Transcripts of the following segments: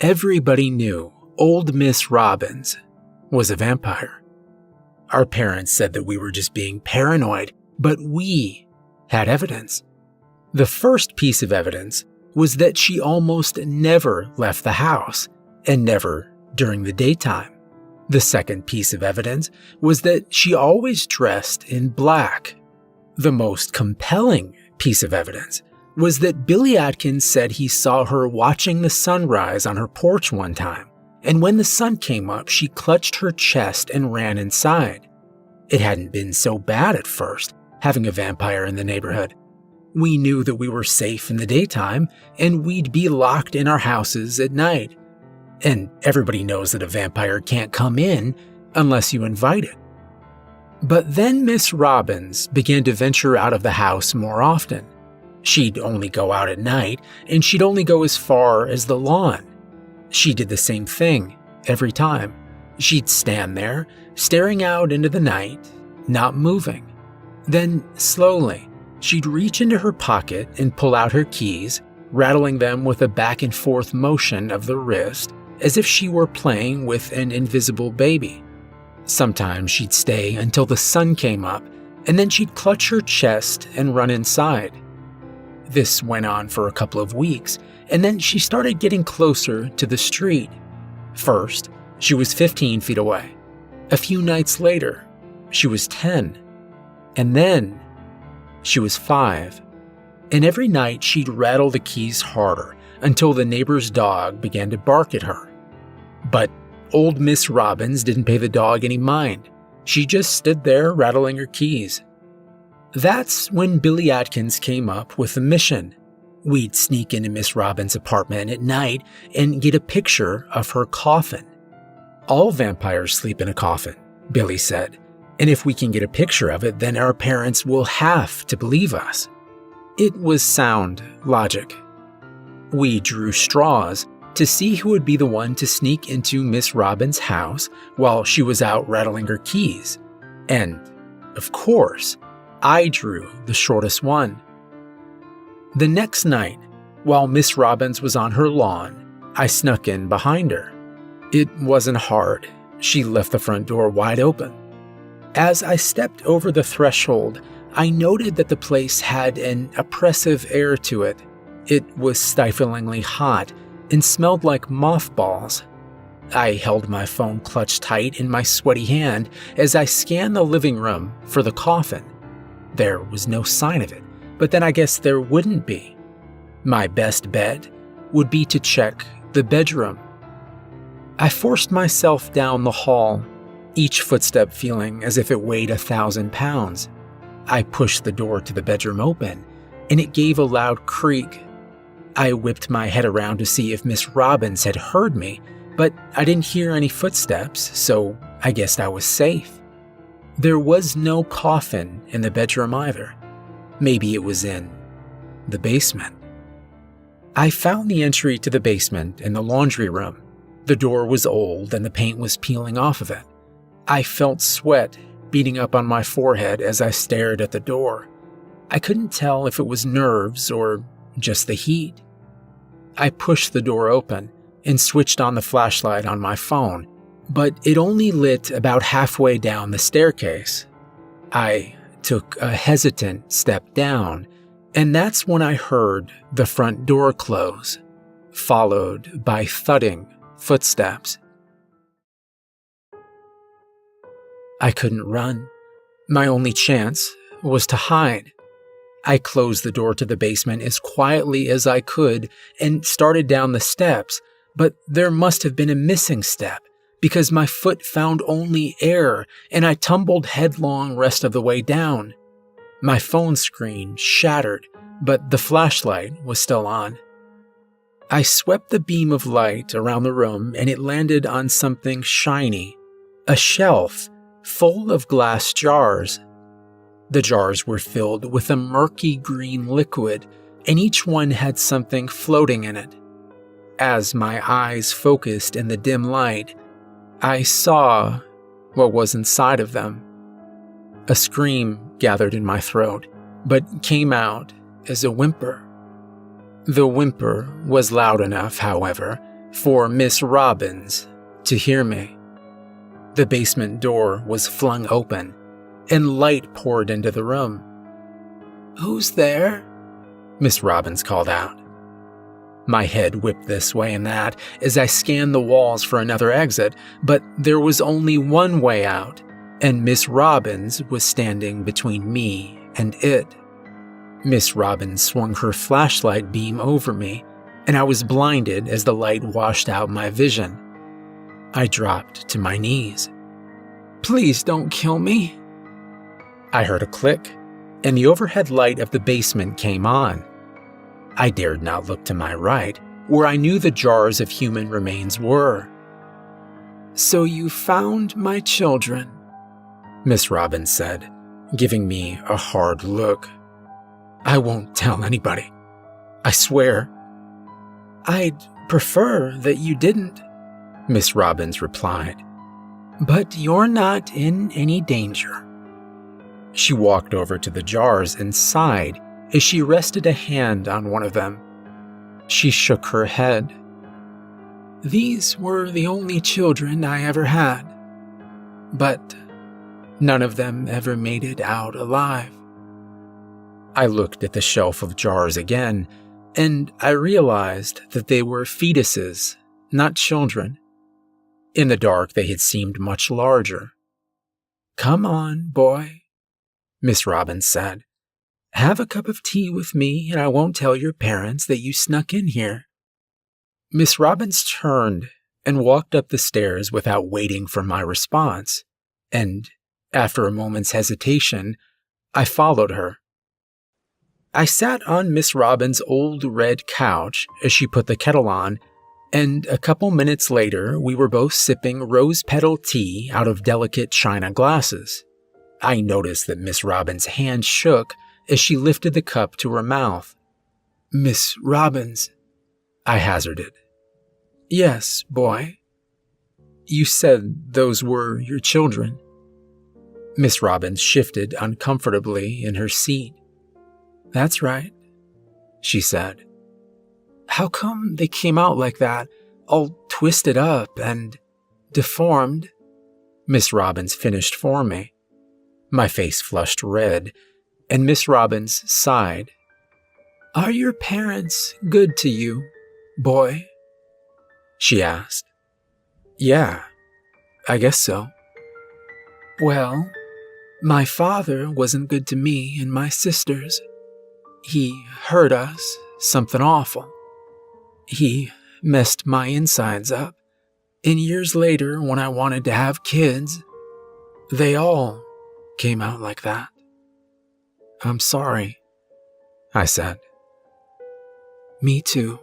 Everybody knew old Miss Robbins was a vampire. Our parents said that we were just being paranoid, but we had evidence. The first piece of evidence was that she almost never left the house, and never during the daytime. The second piece of evidence was that she always dressed in black. The most compelling piece of evidence was that Billy Atkins said he saw her watching the sunrise on her porch one time, and when the sun came up, she clutched her chest and ran inside. It hadn't been so bad at first, having a vampire in the neighborhood. We knew that we were safe in the daytime, and we'd be locked in our houses at night. And everybody knows that a vampire can't come in unless you invite it. But then Miss Robbins began to venture out of the house more often. She'd only go out at night, and she'd only go as far as the lawn. She did the same thing every time. She'd stand there, staring out into the night, not moving. Then, slowly, she'd reach into her pocket and pull out her keys, rattling them with a back and forth motion of the wrist, as if she were playing with an invisible baby. Sometimes she'd stay until the sun came up, and then she'd clutch her chest and run inside. This went on for a couple of weeks, and then she started getting closer to the street. First, she was 15 feet away. A few nights later, she was 10. And then, she was 5. And every night she'd rattle the keys harder until the neighbor's dog began to bark at her. But old Miss Robbins didn't pay the dog any mind. She just stood there rattling her keys. That's when Billy Atkins came up with a mission. We'd sneak into Miss Robbins' apartment at night and get a picture of her coffin. All vampires sleep in a coffin, Billy said, and if we can get a picture of it, then our parents will have to believe us. It was sound logic. We drew straws to see who would be the one to sneak into Miss Robbins' house while she was out rattling her keys. And, of course, I drew the shortest one. The next night, while Miss Robbins was on her lawn, I snuck in behind her. It wasn't hard. She left the front door wide open. As I stepped over the threshold, I noted that the place had an oppressive air to it. It was stiflingly hot and smelled like mothballs. I held my phone clutched tight in my sweaty hand as I scanned the living room for the coffin. There was no sign of it, but then I guess there wouldn't be. My best bet would be to check the bedroom. I forced myself down the hall, each footstep feeling as if it weighed 1,000 pounds. I pushed the door to the bedroom open, and it gave a loud creak. I whipped my head around to see if Miss Robbins had heard me, but I didn't hear any footsteps, so I guessed I was safe. There was no coffin in the bedroom either. Maybe it was in the basement. I found the entry to the basement in the laundry room. The door was old and the paint was peeling off of it. I felt sweat beating up on my forehead as I stared at the door. I couldn't tell if it was nerves or just the heat. I pushed the door open and switched on the flashlight on my phone, but it only lit about halfway down the staircase. I took a hesitant step down, and that's when I heard the front door close, followed by thudding footsteps. I couldn't run. My only chance was to hide. I closed the door to the basement as quietly as I could and started down the steps, but there must have been a missing step because my foot found only air and I tumbled headlong rest of the way down. My phone screen shattered, but the flashlight was still on. I swept the beam of light around the room and it landed on something shiny, a shelf full of glass jars. The jars were filled with a murky green liquid, and each one had something floating in it. As my eyes focused in the dim light, I saw what was inside of them. A scream gathered in my throat, but came out as a whimper. The whimper was loud enough, however, for Miss Robbins to hear me. The basement door was flung open, and light poured into the room. "Who's there?" Miss Robbins called out. My head whipped this way and that as I scanned the walls for another exit, but there was only one way out, and Miss Robbins was standing between me and it. Miss Robbins swung her flashlight beam over me, and I was blinded as the light washed out my vision. I dropped to my knees. "Please don't kill me." I heard a click, and the overhead light of the basement came on. I dared not look to my right, where I knew the jars of human remains were. "So you found my children," Miss Robbins said, giving me a hard look. "I won't tell anybody. I swear." "I'd prefer that you didn't," Miss Robbins replied. "But you're not in any danger." She walked over to the jars and sighed as she rested a hand on one of them. She shook her head. "These were the only children I ever had, but none of them ever made it out alive." I looked at the shelf of jars again, and I realized that they were fetuses, not children. In the dark, they had seemed much larger. "Come on, boy," Miss Robbins said. "Have a cup of tea with me, and I won't tell your parents that you snuck in here." Miss Robbins turned and walked up the stairs without waiting for my response, and after a moment's hesitation, I followed her. I sat on Miss Robbins' old red couch as she put the kettle on, and a couple minutes later we were both sipping rose petal tea out of delicate china glasses. I noticed that Miss Robbins' hand shook as she lifted the cup to her mouth. "Miss Robbins," I hazarded. "Yes, boy." "You said those were your children." Miss Robbins shifted uncomfortably in her seat. "That's right," she said. "How come they came out like that, all twisted up and deformed?" Miss Robbins finished for me. My face flushed red, and Miss Robbins sighed. "Are your parents good to you, boy?" she asked. "Yeah, I guess so." "Well, my father wasn't good to me and my sisters. He hurt us, something awful. He messed my insides up, and years later, when I wanted to have kids, they all came out like that. I'm sorry," I said. "Me too,"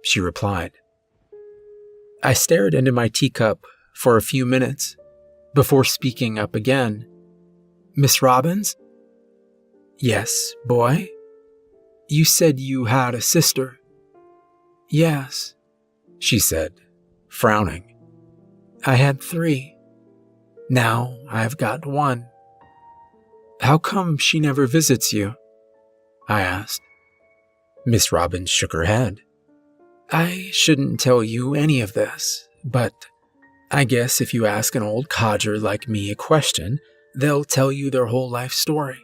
she replied. I stared into my teacup for a few minutes before speaking up again. "Miss Robbins?" "Yes, boy?" "You said you had a sister." "Yes," she said, frowning. "I had 3. Now I've got 1. How come she never visits you?" I asked. Miss Robbins shook her head. "I shouldn't tell you any of this, but I guess if you ask an old codger like me a question, they'll tell you their whole life story.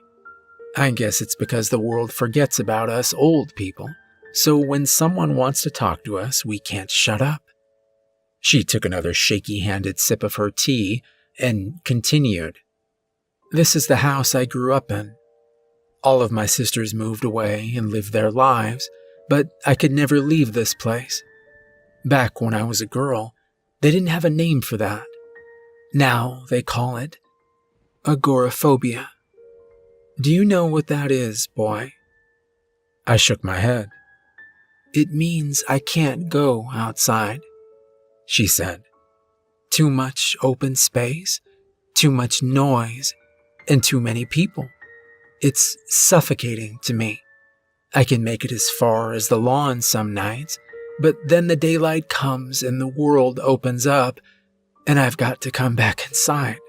I guess it's because the world forgets about us old people, so when someone wants to talk to us, we can't shut up." She took another shaky-handed sip of her tea and continued. "This is the house I grew up in. All of my sisters moved away and lived their lives, but I could never leave this place. Back when I was a girl, they didn't have a name for that. Now they call it agoraphobia. Do you know what that is, boy?" I shook my head. "It means I can't go outside," she said. "Too much open space, too much noise, and too many people. It's suffocating to me. I can make it as far as the lawn some nights, but then the daylight comes and the world opens up, and I've got to come back inside."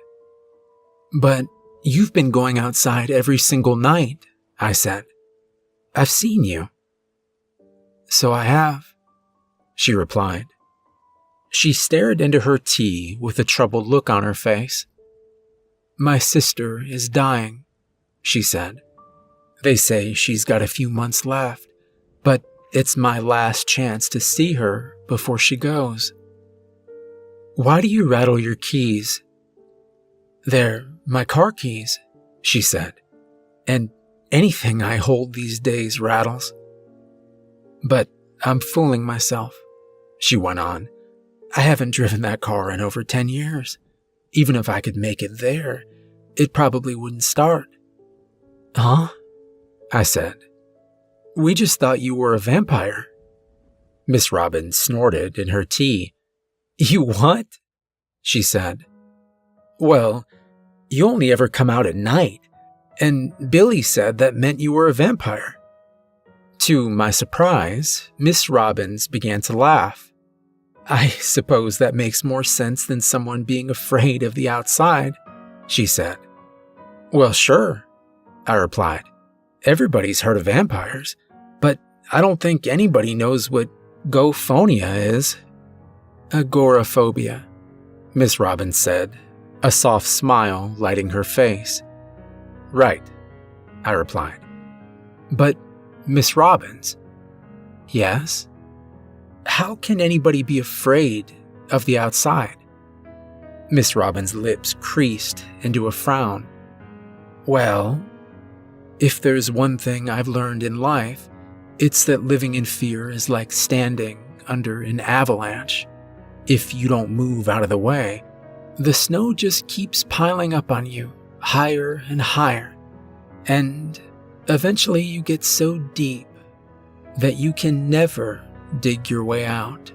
"But you've been going outside every single night," I said. "I've seen you." "So I have. she replied. She stared into her tea with a troubled look on her face. My sister is dying, she said. They say she's got a few months left, but it's my last chance to see her before she goes. Why do you rattle your keys? They're my car keys, she said, and anything I hold these days rattles. But I'm fooling myself, she went on. I haven't driven that car in over 10 years. Even if I could make it there, it probably wouldn't start. Huh? I said. We just thought you were a vampire. Miss Robbins snorted in her tea. You what? She said. Well, you only ever come out at night, and Billy said that meant you were a vampire. To my surprise, Miss Robbins began to laugh. I suppose that makes more sense than someone being afraid of the outside, she said. Well, sure, I replied. Everybody's heard of vampires, but I don't think anybody knows what gophonia is. Agoraphobia, Miss Robbins said, a soft smile lighting her face. Right, I replied. But, Miss Robbins. Yes? How can anybody be afraid of the outside? Miss Robbins' lips creased into a frown. Well, if there's one thing I've learned in life, it's that living in fear is like standing under an avalanche. If you don't move out of the way, the snow just keeps piling up on you, higher and higher, and eventually you get so deep that you can never dig your way out.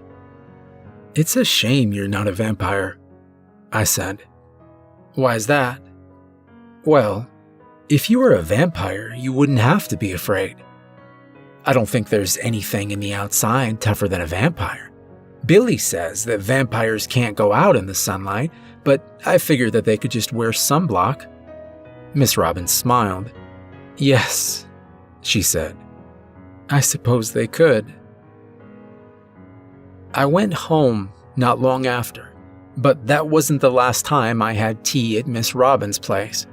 It's a shame you're not a vampire, I said. Why is that? Well, if you were a vampire, you wouldn't have to be afraid. I don't think there's anything in the outside tougher than a vampire. Billy says that vampires can't go out in the sunlight, but I figured that they could just wear sunblock. Miss Robbins smiled. Yes, she said. I suppose they could. I went home not long after, but that wasn't the last time I had tea at Miss Robbins' place.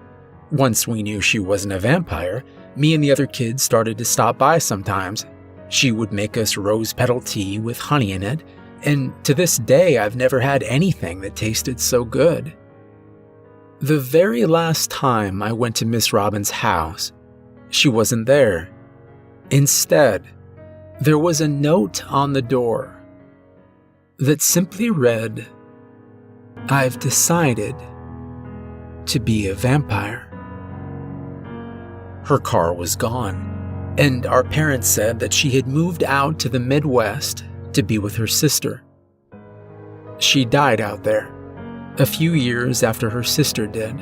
Once we knew she wasn't a vampire, me and the other kids started to stop by sometimes. She would make us rose petal tea with honey in it, and to this day I've never had anything that tasted so good. The very last time I went to Miss Robbins' house, she wasn't there. Instead, there was a note on the door that simply read, I've decided to be a vampire. Her car was gone, and our parents said that she had moved out to the Midwest to be with her sister. She died out there, a few years after her sister did.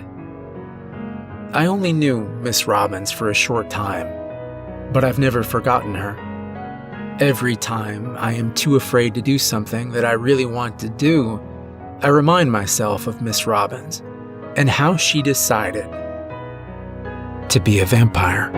I only knew Miss Robbins for a short time, but I've never forgotten her. Every time I am too afraid to do something that I really want to do, I remind myself of Miss Robbins and how she decided to be a vampire.